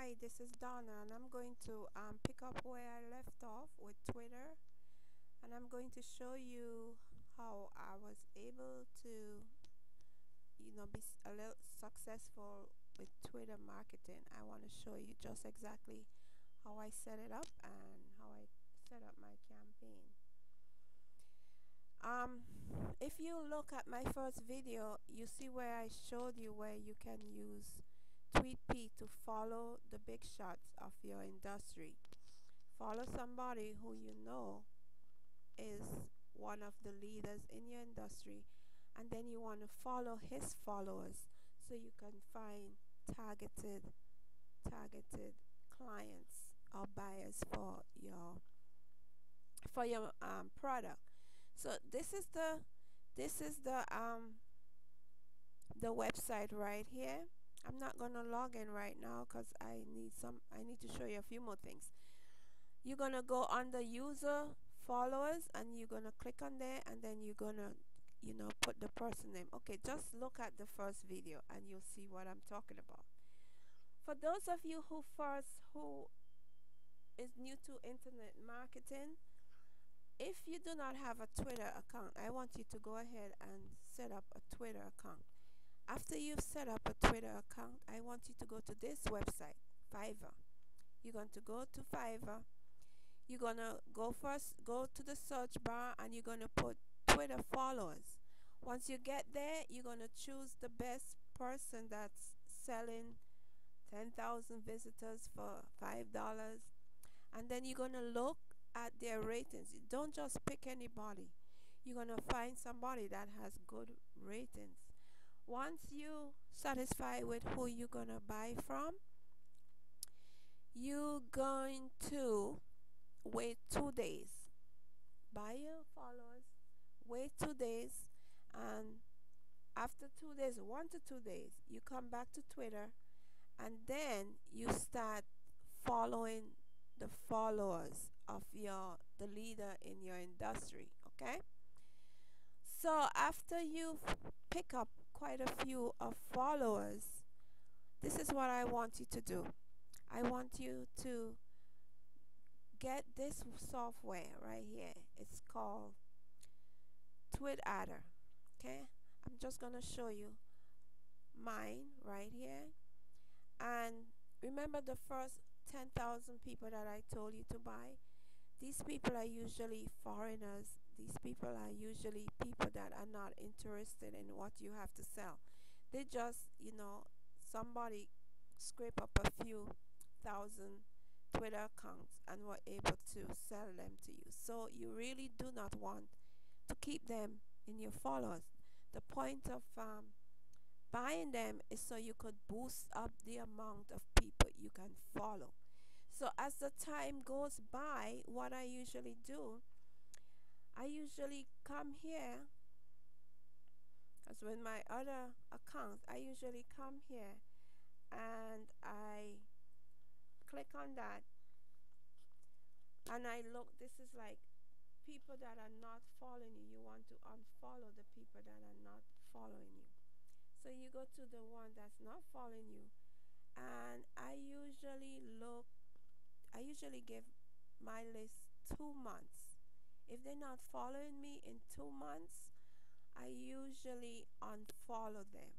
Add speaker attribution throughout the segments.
Speaker 1: Hi, this is Donna, and I'm going to pick up where I left off with Twitter, and I'm going to show you how I was able to, be a little successful with Twitter marketing. I want to show you just exactly how I set it up and how I set up my campaign. If you look at my first video, you see where I showed you where you can use TweetP to follow the big shots of your industry. Follow somebody who you know is one of the leaders in your industry, and then you want to follow his followers so you can find targeted clients or buyers for your product. So this is the website right here. I'm not gonna log in right now because I need to show you a few more things. You're gonna go under user followers and you're gonna click on there, and then you're gonna put the person name. Okay, just look at the first video and you'll see what I'm talking about. For those of you who is new to internet marketing, if you do not have a Twitter account, I want you to go ahead and set up a Twitter account. After you've set up a Twitter account, I want you to go to this website, Fiverr. You're going to go to Fiverr. You're going to go to the search bar, and you're going to put Twitter followers. Once you get there, you're going to choose the best person that's selling 10,000 visitors for $5. And then you're going to look at their ratings. Don't just pick anybody. You're going to find somebody that has good ratings. Once you satisfy with who you're going to buy from, you're going to wait 2 days. Buy your followers, wait 2 days, and after 2 days, 1 to 2 days, you come back to Twitter, and then you start following the followers of the leader in your industry. Okay, so after you pick up quite a few of followers, this is what I want you to do. I want you to get this software right here. It's called TweetAdder. Okay, I'm just gonna show you mine right here. And remember the first 10,000 people that I told you to buy? These people are usually foreigners. These people are usually people that are not interested in what you have to sell. They just, somebody scrape up a few thousand Twitter accounts and were able to sell them to you. So you really do not want to keep them in your followers. The point of buying them is so you could boost up the amount of people you can follow. So as the time goes by, what I usually do, I usually come here, as with my other accounts, I usually come here and I click on that, and I look. This is like people that are not following you. You want to unfollow the people that are not following you. So you go to the one that's not following you, and I usually give my list 2 months. If they're not following me in 2 months, I usually unfollow them.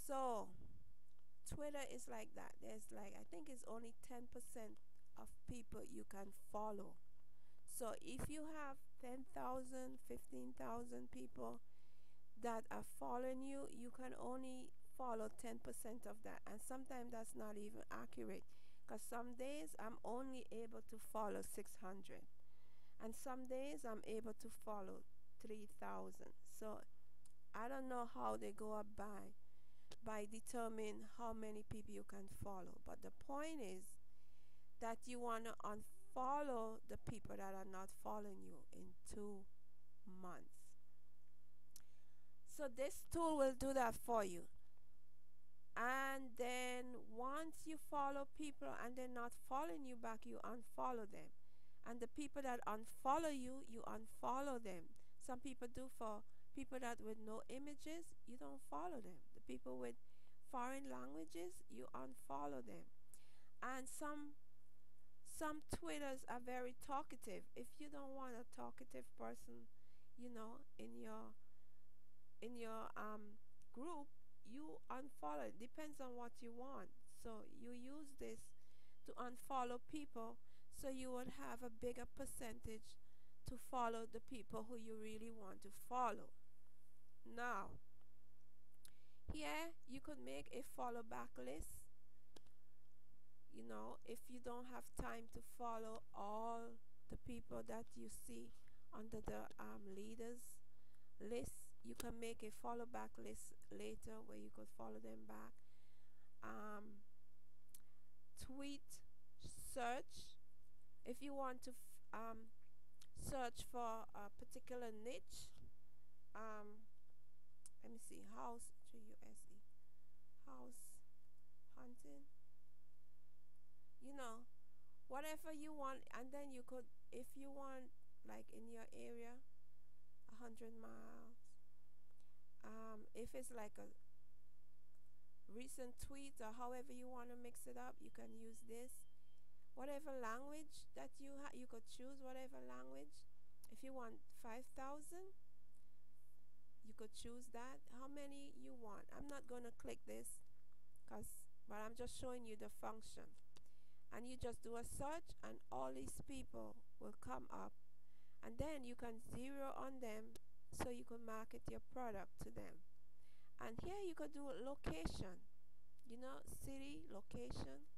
Speaker 1: So Twitter is like that. There's like, I think it's only 10% of people you can follow. So if you have 10,000, 15,000 people that are following you, you can only follow 10% of that. And sometimes that's not even accurate, because some days I'm only able to follow 600, and some days I'm able to follow 3,000. So I don't know how they go up by determining how many people you can follow, but the point is that you want to unfollow the people that are not following you in 2 months. So this tool will do that for you. And then once you follow people and they're not following you back, you unfollow them. And the people that unfollow you, you unfollow them. Some people do. For people that with no images, you don't follow them. The people with foreign languages, you unfollow them. And some Twitters are very talkative. If you don't want a talkative person, in your group, you unfollow. It depends on what you want. So you use this to unfollow people so you would have a bigger percentage to follow the people who you really want to follow. Now, here you could make a follow back list. If you don't have time to follow all the people that you see under the leaders list, you can make a follow back list later where you could follow them back. Tweet search. If you want to search for a particular niche, let me see, house, H-U-S-E, house hunting, whatever you want. And then you could, if you want, like in your area, 100 miles, if it's like a recent tweet or however you want to mix it up, you can use this. Whatever language that you could choose whatever language. If you want 5,000, you could choose that, how many you want. I'm not going to click this but I'm just showing you the function. And you just do a search and all these people will come up, and then you can zero on them so you can market your product to them. And here you could do location, city, location,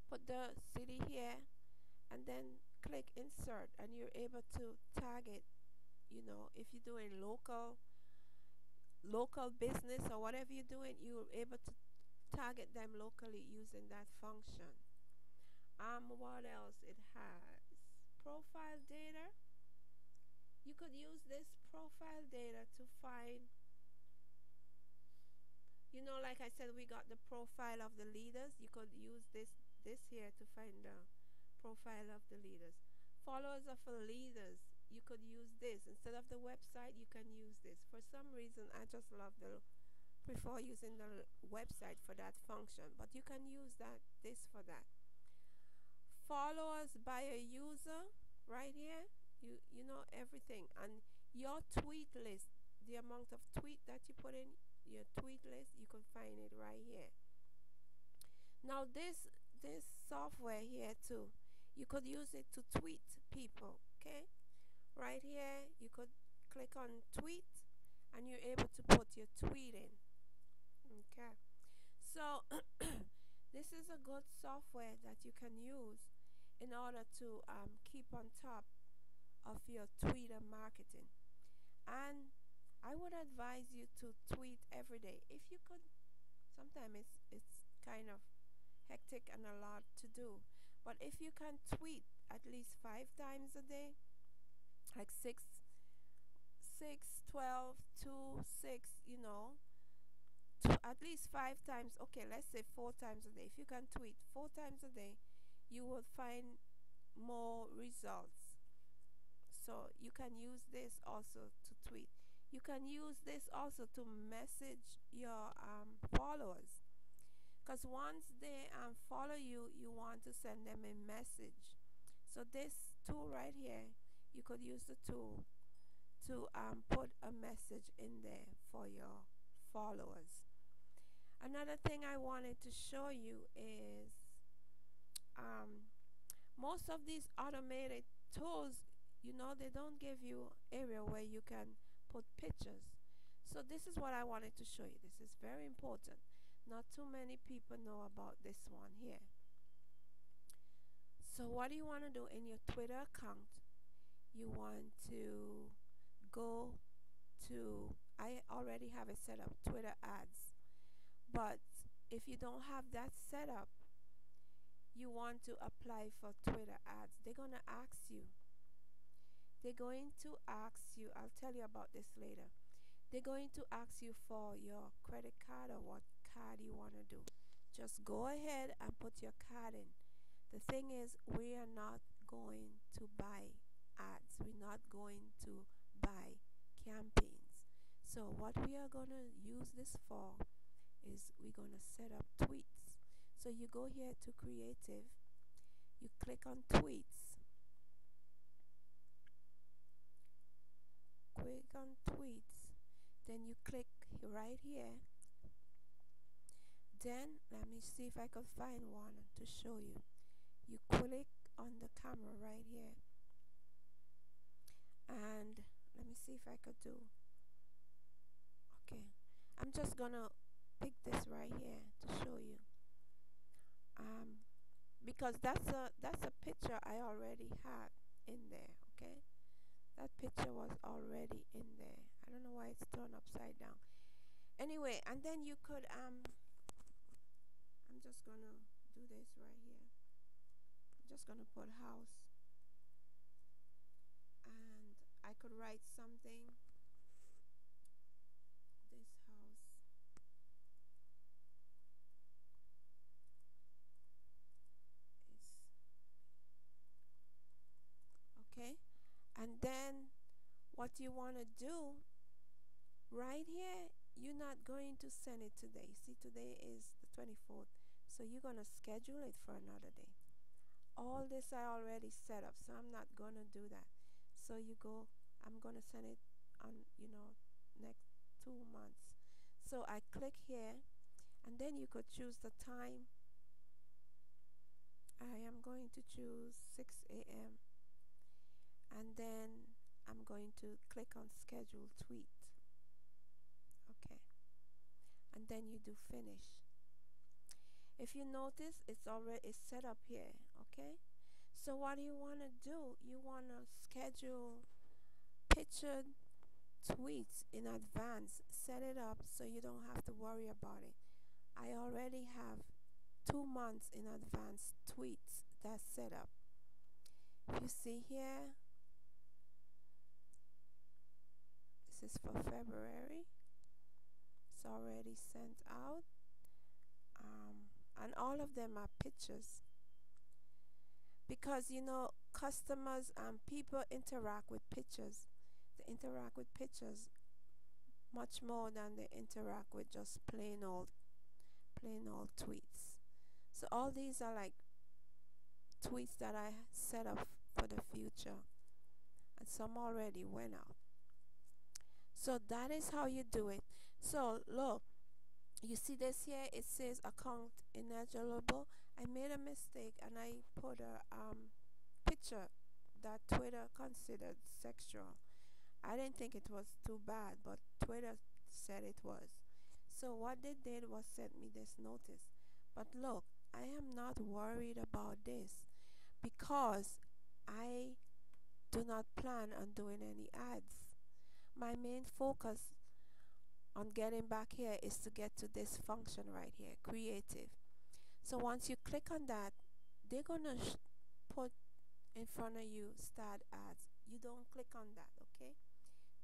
Speaker 1: put the city here, and then click insert, and you're able to tag it. If you're doing local business or whatever you're doing, you're able to target them locally using that function. What else it has? Profile data. You could use this profile data to find, like I said, we got the profile of the leaders. You could use this here to find the profile of the leaders. Followers of the leaders, you could use this. Instead of the website, you can use this. For some reason, I just prefer using the website for that function, but you can use this for that. Followers by a user, right here, you know everything. And your tweet list, the amount of tweet that you put in your tweet list, you can find it right here. Now this software here too, you could use it to tweet people. Okay, right here you could click on tweet and you're able to put your tweet in. Okay, so this is a good software that you can use in order to keep on top of your Twitter marketing. And I would advise you to tweet every day if you could. Sometimes it's kind of hectic and a lot to do, but if you can tweet at least 5 times a day, like 6, 12, 2, 6, at least 5 times. Okay, let's say 4 times a day. If you can tweet 4 times a day, you will find more results. So you can use this also to tweet. You can use this also to message your followers, because once they follow you, you want to send them a message. So this tool right here, you could use the tool to put a message in there for your followers. Another thing I wanted to show you is most of these automated tools, they don't give you area where you can put pictures. So this is what I wanted to show you. This is very important. Not too many people know about this one here. So what do you want to do in your Twitter account? You want to go to, I already have it set up, Twitter ads. But if you don't have that set up, you want to apply for Twitter ads. They're going to ask you. I'll tell you about this later. They're going to ask you for your credit card or what card you want to do. Just go ahead and put your card in. The thing is, we are not going to buy ads. We're not going to buy campaigns. So what we are going to use this for is we're gonna set up tweets. So you go here to creative, you click on tweets, then you click right here. Then let me see if I could find one to show you. You click on the camera right here, and let me see if I could do. Okay, I'm just gonna pick this right here to show you. Because that's a picture I already had in there. Okay, that picture was already in there. I don't know why it's turned upside down. Anyway, and then you could I'm just gonna do this right here. I'm just gonna put house, and I could write something. This house is okay. And then what you want to do right here, you're not going to send it today. See, today is the 24th, so you're going to schedule it for another day. All this I already set up, so I'm not going to do that. So you go, I'm going to send it on, next 2 months. So I click here, and then you could choose the time. I am going to choose 6 a.m. and then I'm going to click on schedule tweet. Okay, and then you do finish. If you notice, it's set up here. Okay, so what do you want to do? You want to schedule pictured tweets in advance. Set it up so you don't have to worry about it. I already have 2 months in advance tweets that's set up. If you see here, this is for February. It's already sent out. And all of them are pictures. Because customers and people interact with pictures. They interact with pictures much more than they interact with just plain old tweets. So all these are like tweets that I set up for the future, and some already went out. So that is how you do it. So look, you see this here, it says account ineligible. I made a mistake and I put a picture that Twitter considered sexual. I didn't think it was too bad, but Twitter said it was. So what they did was send me this notice. But look, I am not worried about this because I do not plan on doing any ads. My main focus on getting back here is to get to this function right here, creative. So once you click on that, they're gonna put in front of you start ads. You don't click on that, okay?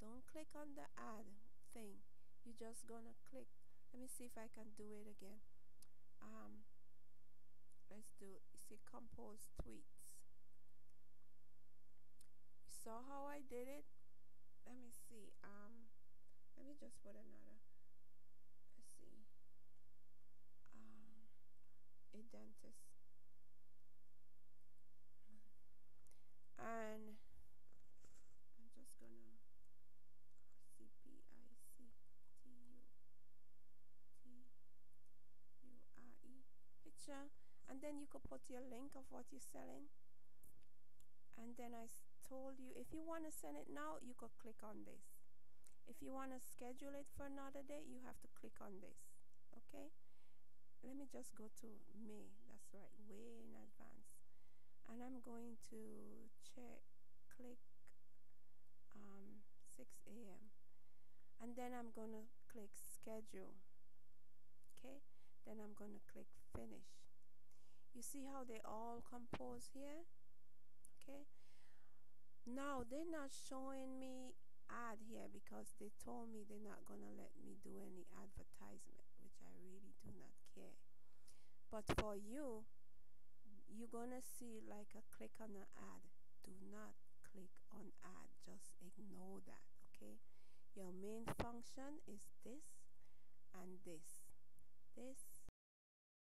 Speaker 1: Don't click on the ad thing. You're just gonna click. Let me see if I can do it again. Let's do, you see, compose tweets. You saw how I did it? Let me see. Let me just put another. Let's see. A dentist. And I'm just gonna picture, and then you could put your link of what you're selling. And then I told you, if you want to send it now, you could click on this. If you want to schedule it for another day, you have to click on this. Okay, let me just go to May. That's right, way in advance. And I'm going to click 6 a.m. and then I'm gonna click schedule. Okay, then I'm gonna click finish. You see how they all compose here? Okay, now they're not showing me ad here because they told me they're not gonna let me do any advertisement, which I really do not care. But for you, you're gonna see like a click on an ad. Do not click on ad, just ignore that. Okay, your main function is this and this. this